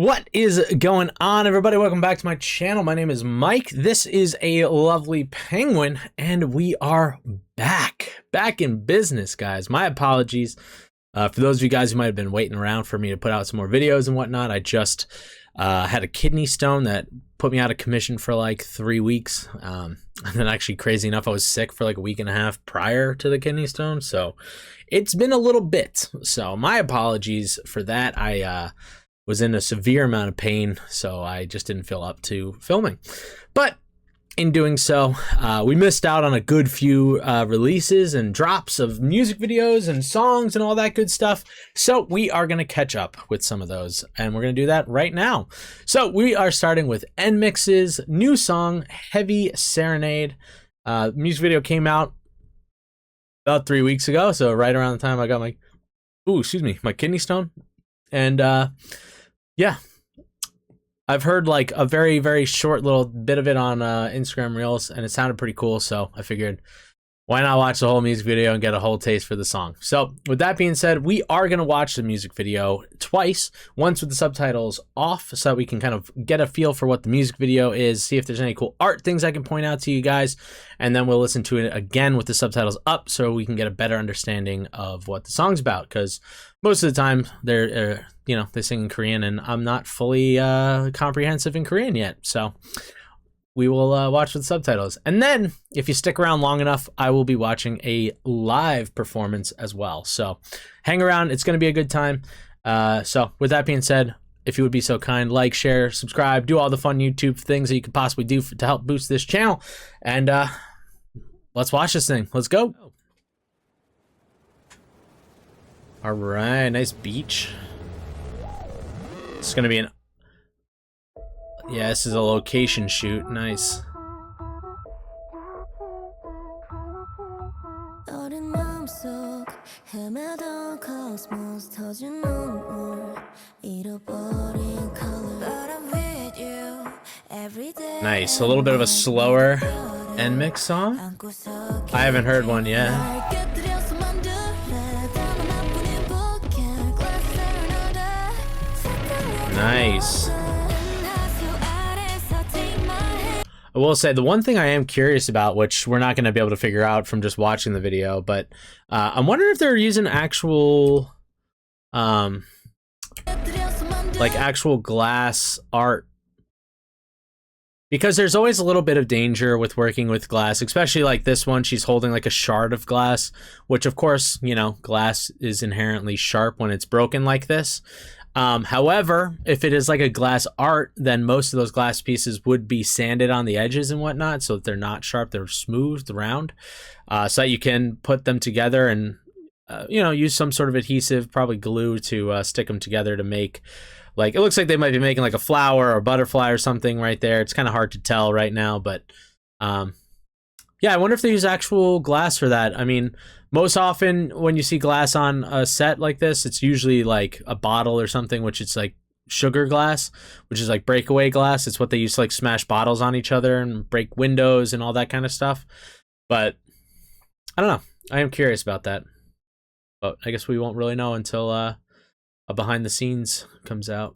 What is going on, everybody? Welcome back to my channel. My name is Mike. This is ALovelyPenguin, and we are back in business, guys. My apologies for those of you guys who might have been waiting around for me to put out some more videos and whatnot. I just had a kidney stone that put me out of commission for like 3 weeks. And then actually, crazy enough, I was sick for like a week and a half prior to the kidney stone. So it's been a little bit. So my apologies for that. I was in a severe amount of pain, so I just didn't feel up to filming. But in doing so, we missed out on a good few releases and drops of music videos and songs and all that good stuff. So we are going to catch up with some of those, and we're going to do that right now. So we are starting with NMIXX's new song, Heavy Serenade. Music video came out about 3 weeks ago, so right around the time I got my kidney stone. And yeah, I've heard like a very, very short little bit of it on Instagram Reels, and it sounded pretty cool. So I figured, why not watch the whole music video and get a whole taste for the song? So with that being said, we are going to watch the music video twice, once with the subtitles off so that we can kind of get a feel for what the music video is, see if there's any cool art things I can point out to you guys, and then we'll listen to it again with the subtitles up so we can get a better understanding of what the song's about, because most of the time they're they sing in Korean, and I'm not fully comprehensive in Korean yet. So we will watch with subtitles. And then if you stick around long enough, I will be watching a live performance as well. So hang around. It's going to be a good time. So with that being said, if you would be so kind, like, share, subscribe, do all the fun YouTube things that you could possibly do to help boost this channel. And let's watch this thing. Let's go. All right. Nice beach. It's going to be this is a location shoot. Nice. Nice. A little bit of a slower NMIXX song. I haven't heard one yet. Nice. I will say the one thing I am curious about, which we're not going to be able to figure out from just watching the video, but I'm wondering if they're using actual, like actual glass art. Because there's always a little bit of danger with working with glass, especially like this one. She's holding like a shard of glass, which of course, glass is inherently sharp when it's broken like this. However, if it is like a glass art, then most of those glass pieces would be sanded on the edges and whatnot, so that they're not sharp, they're smoothed around, so that you can put them together and, use some sort of adhesive, probably glue, to stick them together to make, like, it looks like they might be making like a flower or a butterfly or something right there. It's kind of hard to tell right now, but, yeah, I wonder if they use actual glass for that. I mean, most often when you see glass on a set like this, it's usually like a bottle or something, which is like sugar glass, which is like breakaway glass. It's what they use to like smash bottles on each other and break windows and all that kind of stuff. But I don't know. I am curious about that. But I guess we won't really know until a behind the scenes comes out.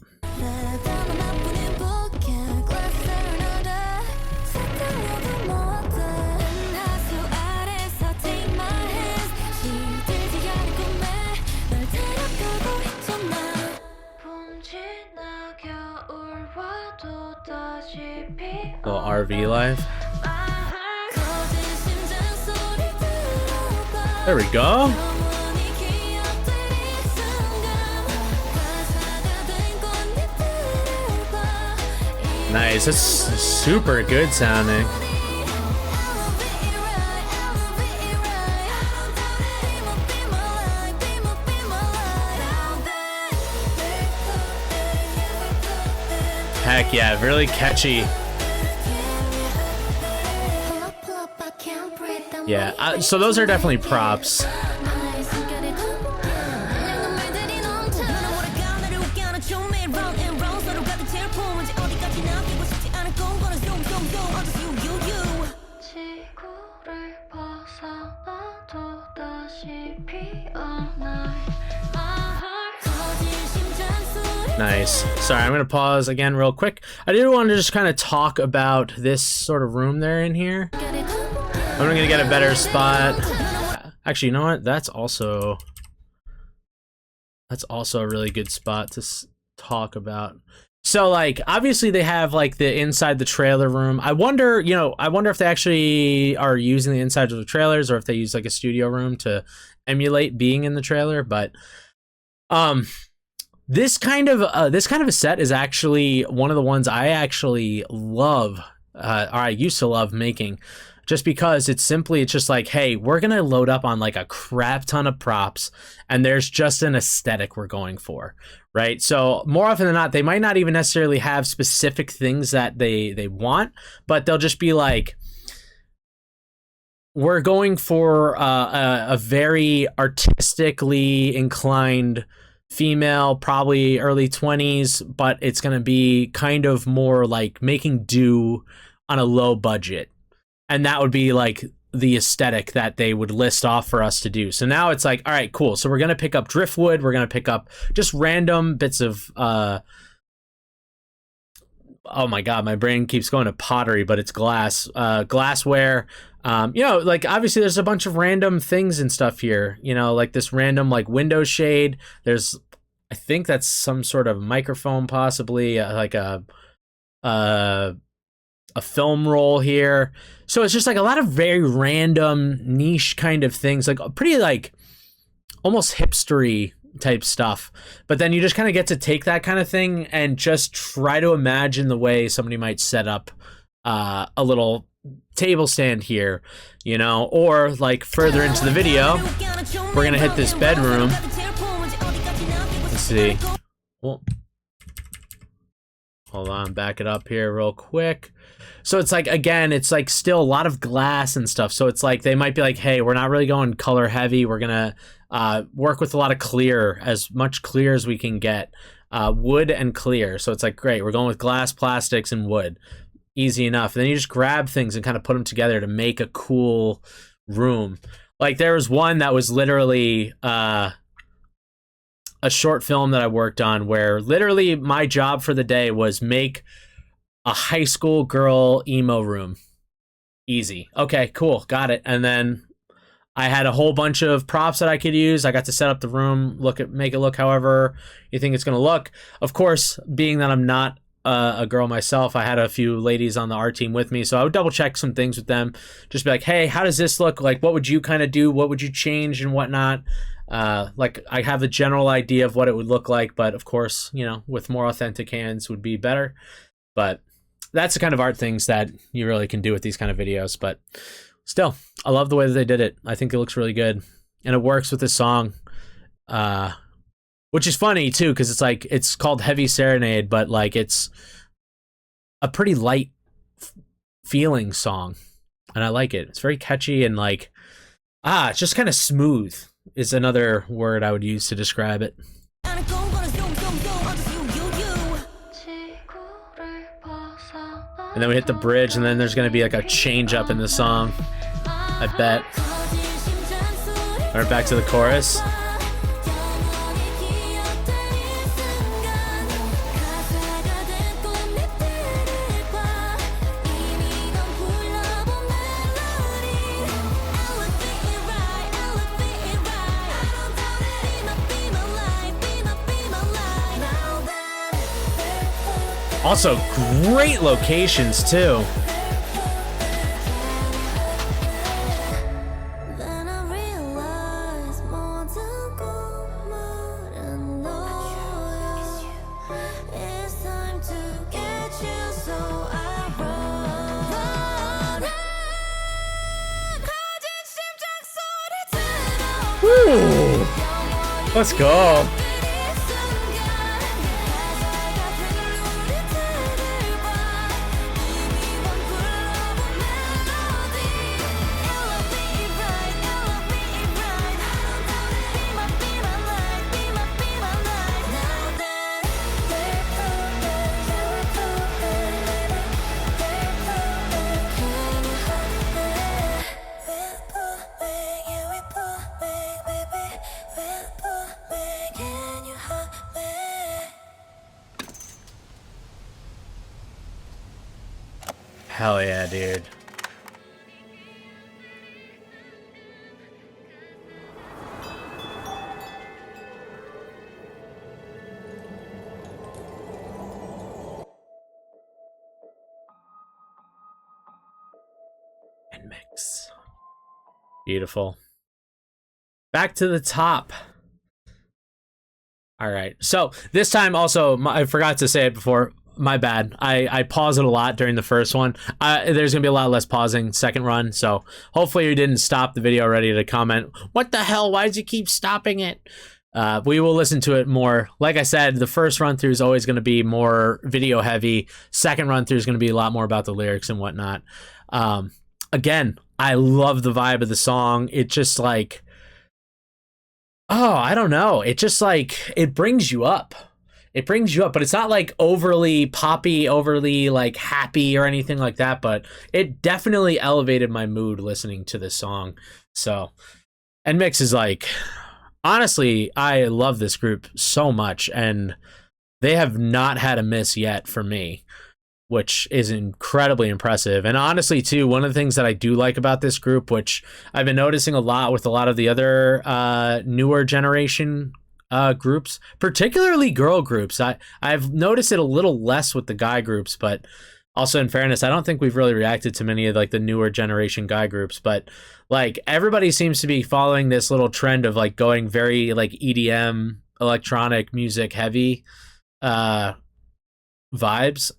Little RV life. There we go. Nice. That's super good sounding. Heck yeah, really catchy. Yeah, so those are definitely props. Nice. Sorry, I'm gonna pause again real quick. I did want to just kind of talk about this sort of room there in here. I'm gonna get a better spot. Actually, you know what? That's also a really good spot to talk about. So, like, obviously they have like the inside the trailer room. I wonder if they actually are using the insides of the trailers or if they use like a studio room to emulate being in the trailer. But this kind of a set is actually one of the ones I actually love, or I used to love making, just because it's just like, hey, we're gonna load up on like a crap ton of props, and there's just an aesthetic we're going for, right? So more often than not, they might not even necessarily have specific things that they want, but they'll just be like, we're going for a very artistically inclined female, probably early 20s, but it's going to be kind of more like making do on a low budget. And that would be like the aesthetic that they would list off for us to do. So now it's like, all right, cool. So we're going to pick up driftwood. We're going to pick up just random bits of, oh my God, my brain keeps going to pottery, but it's glass, glassware. Like obviously there's a bunch of random things and stuff here, like this random like window shade. There's, I think that's some sort of microphone, possibly like a film roll here. So it's just like a lot of very random niche kind of things, like pretty like almost hipstery type stuff. But then you just kind of get to take that kind of thing and just try to imagine the way somebody might set up a little table stand here, or like further into the video, we're gonna hit this bedroom. Let's see. Well, hold on, back it up here real quick. So it's like, again, it's like still a lot of glass and stuff. So it's like they might be like, hey, we're not really going color heavy. We're gonna work with a lot of clear, as much clear as we can get, wood and clear. So it's like, great, we're going with glass, plastics, and wood. Easy enough. And then you just grab things and kind of put them together to make a cool room. Like there was one that was literally a short film that I worked on where literally my job for the day was make a high school girl emo room. Easy. Okay, cool. Got it. And then I had a whole bunch of props that I could use. I got to set up the room, make it look however you think it's going to look. Of course, being that I'm not a girl myself, I had a few ladies on the art team with me, so I would double check some things with them, just be like, hey, how does this look? Like, what would you kind of do? What would you change and whatnot? Like, I have a general idea of what it would look like, but of course, with more authentic hands would be better. But that's the kind of art things that you really can do with these kind of videos. But still, I love the way that they did it. I think it looks really good, and it works with this song. Which is funny too, because it's like, it's called Heavy Serenade, but like it's a pretty light feeling song, and I like it. It's very catchy and like, it's just kind of smooth is another word I would use to describe it. And then we hit the bridge, and then there's gonna be like a change up in the song, I bet. Right back to the chorus. Also, great locations too. Woo! Let's go. Hell yeah, dude. NMIXX. Beautiful. Back to the top. All right. So this time also, I forgot to say it before. My bad. I paused it a lot during the first one. There's going to be a lot less pausing second run. So hopefully you didn't stop the video already to comment, what the hell? Why did you keep stopping it? We will listen to it more. Like I said, the first run through is always going to be more video heavy. Second run through is going to be a lot more about the lyrics and whatnot. Again, I love the vibe of the song. It just like, oh, I don't know. It just like, it brings you up. It brings you up, but it's not like overly poppy, overly like happy or anything like that, but it definitely elevated my mood listening to this song. So, NMIXX is like, honestly, I love this group so much, and they have not had a miss yet for me, which is incredibly impressive. And honestly, too, one of the things that I do like about this group, which I've been noticing a lot with a lot of the other newer generation groups, particularly girl groups. I've noticed it a little less with the guy groups, but also in fairness, I don't think we've really reacted to many of like the newer generation guy groups, but like everybody seems to be following this little trend of like going very like EDM, electronic music heavy vibes.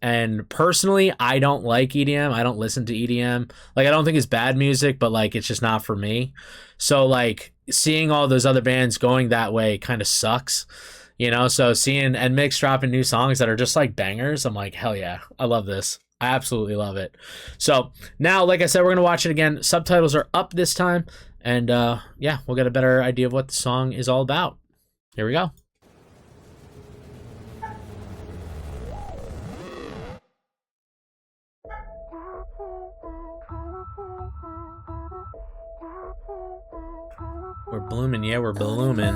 And personally, I don't like EDM. I don't listen to EDM. Like, I don't think it's bad music, but like it's just not for me. So like seeing all those other bands going that way kind of sucks, you know? So seeing NMIXX dropping new songs that are just like bangers, I'm like, hell yeah, I love this. I absolutely love it. So now, like I said, we're going to watch it again. Subtitles are up this time. And yeah, we'll get a better idea of what the song is all about. Here we go. We're blooming, yeah, we're blooming.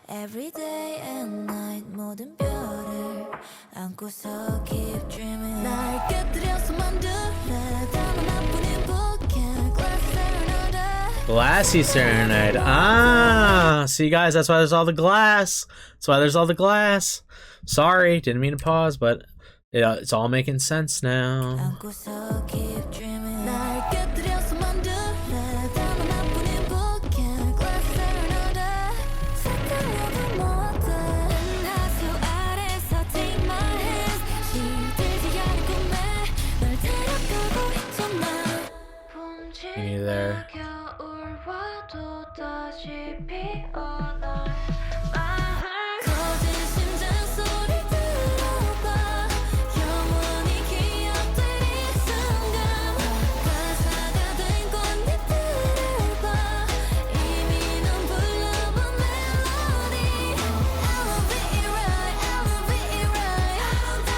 Every day and night 모든 별을 안고서 keep dreaming 날 깨뜨려서 만들래 다만 나뿐인 보게 Glassy Serenade. Ah, see guys, that's why there's all the glass. That's why there's all the glass. Sorry, didn't mean to pause, but it's all making sense now. Me there.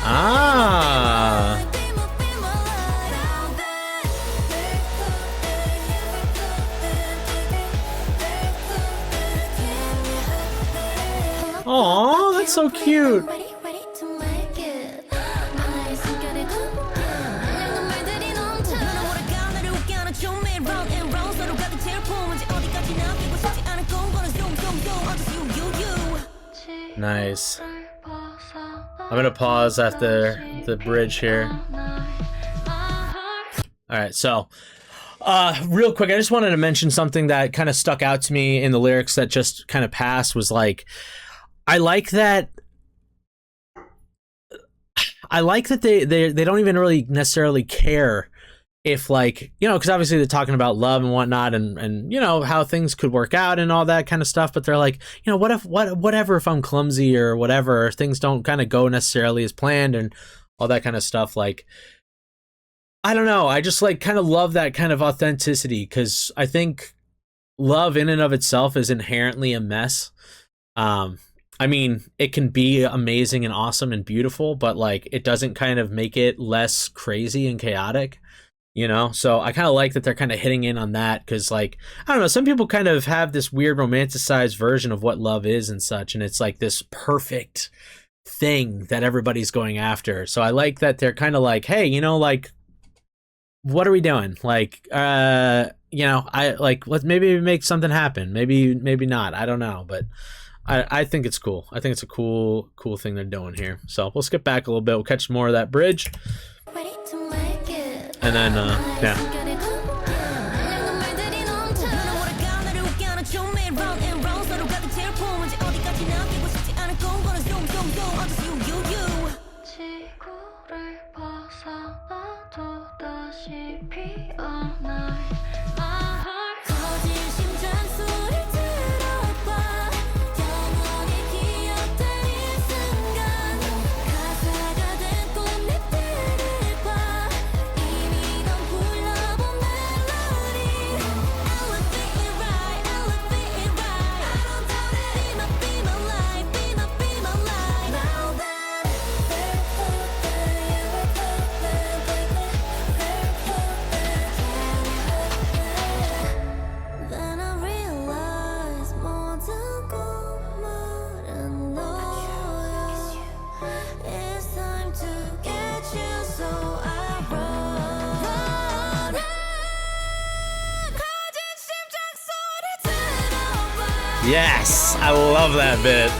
Ah. Aw, that's so cute. Nice. I'm gonna pause after the bridge here. Alright, so real quick, I just wanted to mention something that kind of stuck out to me in the lyrics that just kind of passed. Was like, I like that they don't even really necessarily care if, like, you know, because obviously they're talking about love and whatnot, and you know how things could work out and all that kind of stuff, but they're like, you know, whatever if I'm clumsy or whatever, or things don't kind of go necessarily as planned and all that kind of stuff. Like, I don't know, I just like kind of love that kind of authenticity, because I think love in and of itself is inherently a mess. I mean, it can be amazing and awesome and beautiful, but like it doesn't kind of make it less crazy and chaotic. you know? So I kind of like that they're kind of hitting in on that because, like, I don't know, some people kind of have this weird romanticized version of what love is and such, and it's like this perfect thing that everybody's going after. So I like that they're kind of like, hey, you know, like, what are we doing? Like, you know, I like, let's maybe make something happen. Maybe not. I don't know, but I think it's cool. I think it's a cool thing they're doing here. So we'll skip back a little bit. We'll catch more of that bridge. And then, yeah. Yes, I love that bit.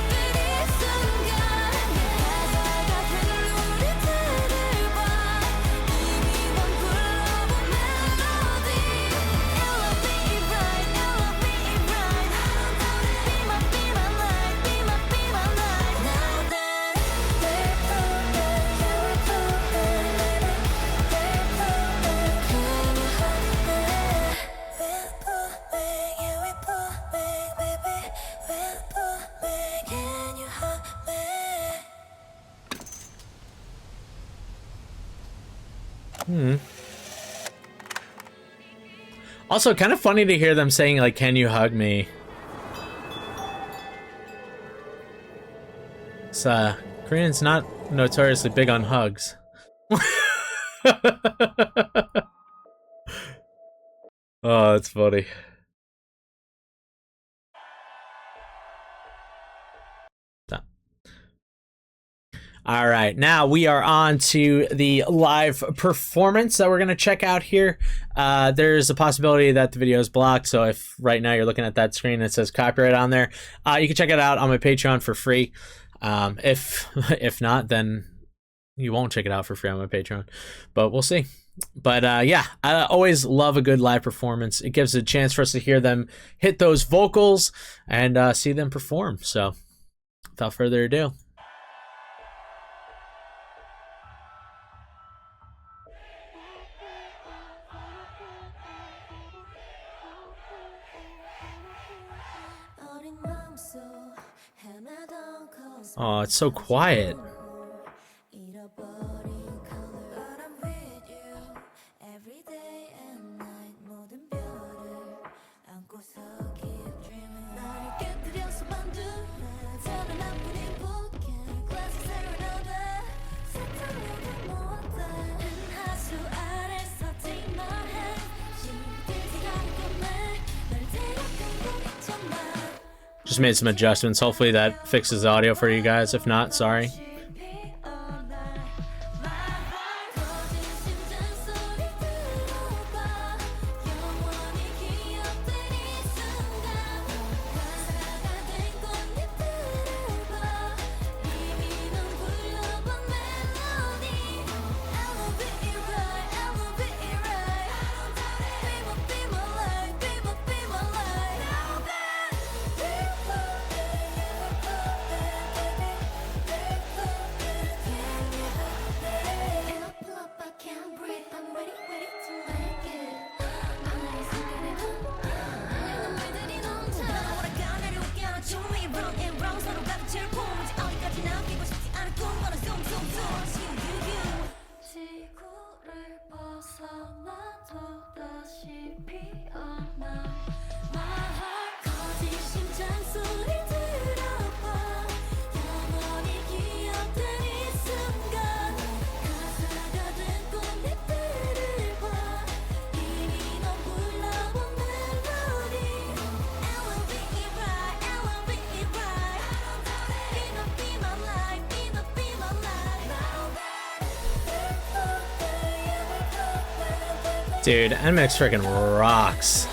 Also, kind of funny to hear them saying, like, can you hug me? It's, Korean's not notoriously big on hugs. Oh, that's funny. All right, now we are on to the live performance that we're going to check out here. There's a possibility that the video is blocked, so if right now you're looking at that screen that says copyright on there, you can check it out on my Patreon for free. If not, then you won't check it out for free on my Patreon, but we'll see. But yeah, I always love a good live performance. It gives a chance for us to hear them hit those vocals and see them perform. So without further ado. Oh, it's so quiet. Just made some adjustments. Hopefully that fixes the audio for you guys. If not, sorry. Dude, NMIXX freaking rocks.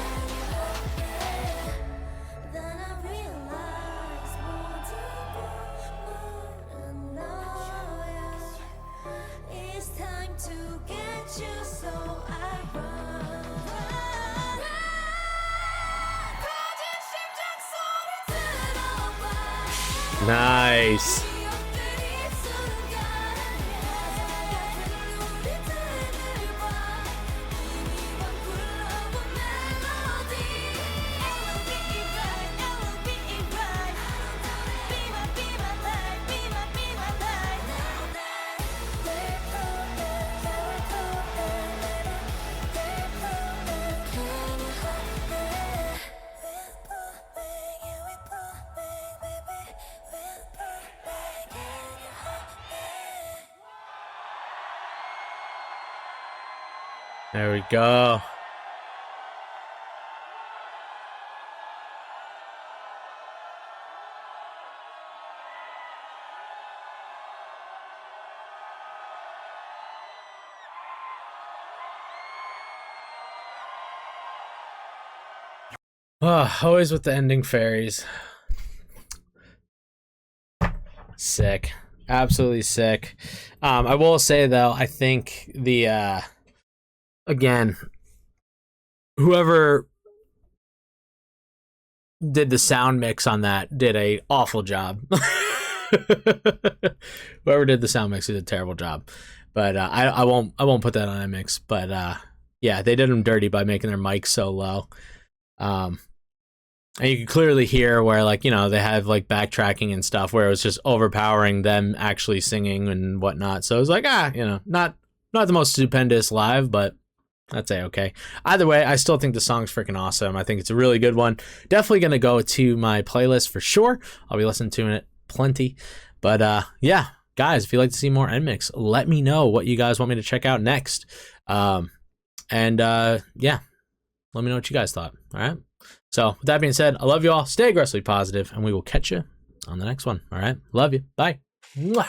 Nice. There we go. Oh, always with the ending fairies. Sick. Absolutely sick. I will say though, I think the again, whoever did the sound mix on that did a awful job. Whoever did the sound mix did a terrible job. But I won't put that on NMIXX. But yeah, they did them dirty by making their mic so low. And you can clearly hear where, like, you know, they have like backtracking and stuff where it was just overpowering them actually singing and whatnot. So it was like, you know, not the most stupendous live, but that's okay. Either way, I still think the song's freaking awesome. I think it's a really good one. Definitely gonna go to my playlist for sure. I'll be listening to it plenty. But yeah, guys, if you'd like to see more NMIXX, let me know what you guys want me to check out next. Yeah, let me know what you guys thought. All right. So with that being said, I love you all. Stay aggressively positive, and we will catch you on the next one. All right. Love you. Bye. Mwah.